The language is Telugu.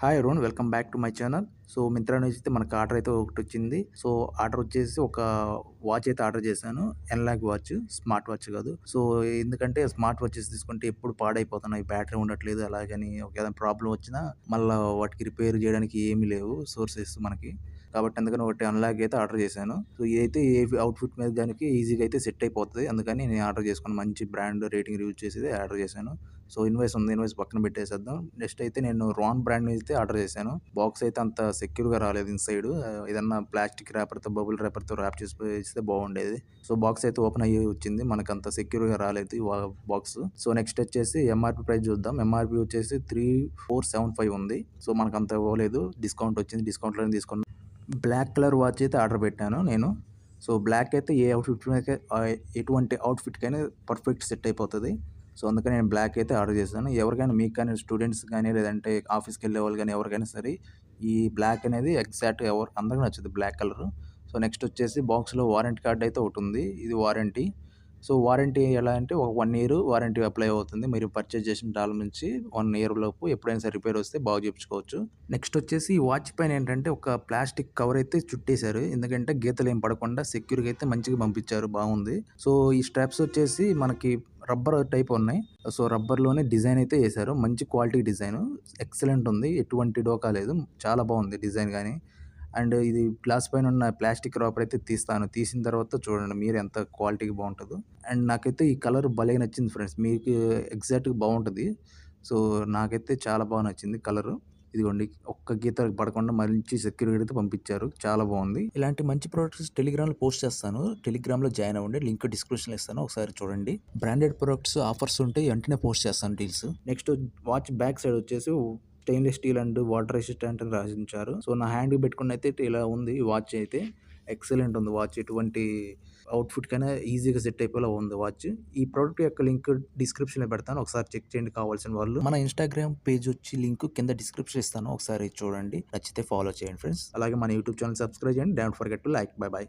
Hi everyone, welcome back to my channel. So Myntra నుంచి అయితే మనకు ఆర్డర్ అయితే ఒకటొచ్చింది. సో ఆర్డర్ వచ్చేసి ఒక వాచ్ అయితే ఆర్డర్ చేశాను. ఎన్లాగ్ వాచ్, స్మార్ట్ వాచ్ కాదు. సో ఎందుకంటే స్మార్ట్ వాచెస్ తీసుకుంటే ఎప్పుడు పాడైపోతున్నాయి, బ్యాటరీ ఉండట్లేదు. అలాగని ఏదైనా ప్రాబ్లం వచ్చినా మళ్ళీ వాటికి రిపేర్ చేయడానికి ఏమీ లేవు సోర్సెస్ మనకి. కాబట్టి అందుకని ఒకటి అన్లాగ్ అయితే ఆర్డర్ చేశాను. సో ఇదైతే ఏ అవుట్ఫిట్ మీద దానికి ఈజీగా అయితే సెట్ అయిపోతుంది. అందుకని నేను ఆర్డర్ చేసుకుని మంచి బ్రాండ్ రేటింగ్ రివ్యూ చేసి ఆర్డర్ చేశాను. సో ఇన్వాయిస్ ఉంది, ఇన్వాయిస్ పక్కన పెట్టేసేద్దాం. నెక్స్ట్ అయితే నేను రాన్ బ్రాండ్ అయితే ఆర్డర్ చేశాను. బాక్స్ అయితే అంత సెక్యూర్గా రాలేదు ఇన్సైడ్. ఏదన్నా ప్లాస్టిక్ ర్యాపర్తో, బబుల్ ర్యాపర్తో ర్యాప్ చేసి ఇస్తే బాగుండేది. సో బాక్స్ అయితే ఓపెన్ అయ్యి వచ్చింది, మనకు అంత సెక్యూర్గా రాలేదు ఈ బాక్స్. సో నెక్స్ట్ వచ్చేసి ఎంఆర్పి ప్రైస్ చూద్దాం. ఎంఆర్పి వచ్చేసి 3475 ఉంది. సో మనకు అంత ఇవ్వలేదు, డిస్కౌంట్ వచ్చింది, డిస్కౌంట్లోనే తీసుకున్నాను. బ్లాక్ కలర్ వాచ్ అయితే ఆర్డర్ పెట్టాను నేను. సో బ్లాక్ అయితే ఏ అవుట్ఫిట్ ఎటువంటి అవుట్ఫిట్కైనా పర్ఫెక్ట్ సెట్ అయిపోతుంది. సో అందుకని నేను బ్లాక్ అయితే ఆర్డర్ చేశాను. ఎవరికైనా మీకు కానీ, స్టూడెంట్స్ కానీ, లేదంటే ఆఫీస్కి వెళ్ళే వాళ్ళు కానీ ఎవరికైనా సరే ఈ బ్లాక్ అనేది ఎగ్జాక్ట్గా అందరికీ నచ్చుతుంది బ్లాక్ కలర్. సో నెక్స్ట్ వచ్చేసి బాక్స్లో వారంటీ కార్డ్ అయితే ఒకటి ఉంది. ఇది వారంటీ. సో వారంటీ ఎలా అంటే ఒక 1 ఇయర్ వారంటీ అప్లై అవుతుంది. మీరు పర్చేజ్ చేసిన డాల్ నుంచి 1 ఇయర్ లోపు ఎప్పుడైనా సరే రిపేర్ వస్తే బాగు చేయించుకోవచ్చు. నెక్స్ట్ వచ్చేసి ఈ వాచ్ పైన ఏంటంటే ఒక ప్లాస్టిక్ కవర్ అయితే చుట్టేశారు. ఎందుకంటే గీతలు ఏం పడకుండా సెక్యూర్గా అయితే మంచిగా పంపించారు, బాగుంది. సో ఈ స్ట్రాప్స్ వచ్చేసి మనకి రబ్బర్ టైప్ ఉన్నాయి. సో రబ్బర్లోనే డిజైన్ అయితే వేశారు. మంచి క్వాలిటీ డిజైన్, ఎక్సలెంట్ ఉంది, ఎటువంటి డోకా లేదు, చాలా బాగుంది డిజైన్ కానీ. అండ్ ఇది గ్లాస్ పైన ఉన్న ప్లాస్టిక్ రాపర్ అయితే తీస్తాను. తీసిన తర్వాత చూడండి మీరు ఎంత క్వాలిటీగా బాగుంటుందో. అండ్ నాకైతే ఈ కలర్ భలే నచ్చింది ఫ్రెండ్స్. మీకు ఎగ్జాక్ట్గా బాగుంటుంది. సో నాకైతే చాలా బాగా నచ్చింది కలరు. ఇదిగోండి, ఒక్క గీత పడకుండా మంచి సెక్యూరిటీ అయితే పంపించారు, చాలా బాగుంది. ఇలాంటి మంచి ప్రోడక్ట్స్ టెలిగ్రామ్లో పోస్ట్ చేస్తాను. టెలిగ్రామ్లో జాయిన్ అవ్వండి, లింక్ డిస్క్రిప్షన్లో ఇస్తాను, ఒకసారి చూడండి. బ్రాండెడ్ ప్రొడక్ట్స్ ఆఫర్స్ ఉంటే వెంటనే పోస్ట్ చేస్తాను deals. Next watch back side వచ్చేసి stainless steel and water resistant అని రాసించారు. సో నా హ్యాండ్కి పెట్టుకుని అయితే ఇలా ఉంది వాచ్ అయితే. ఎక్సలెంట్ ఉంది వాచ్, ఎటువంటి అవుట్ఫిట్ కైనా ఈజీగా సెట్ అయిపోయేలా ఉంది వాచ్. ఈ ప్రోడక్ట్ యొక్క లింక్ డిస్క్రిప్షన్లో పెడతాను, ఒకసారి చెక్ చేయండి కావాల్సిన వాళ్ళు. మన ఇన్స్టాగ్రామ్ పేజ్ వచ్చి లింక్ కింద డిస్క్రిప్షన్ ఇస్తాను, ఒకసారి చూడండి, నచ్చితే ఫాలో చేయండి ఫ్రెండ్స్. అలాగే మన యూట్యూబ్ ఛానల్ సబ్స్క్రైబ్ చేయండి. Don't forget to like. By by.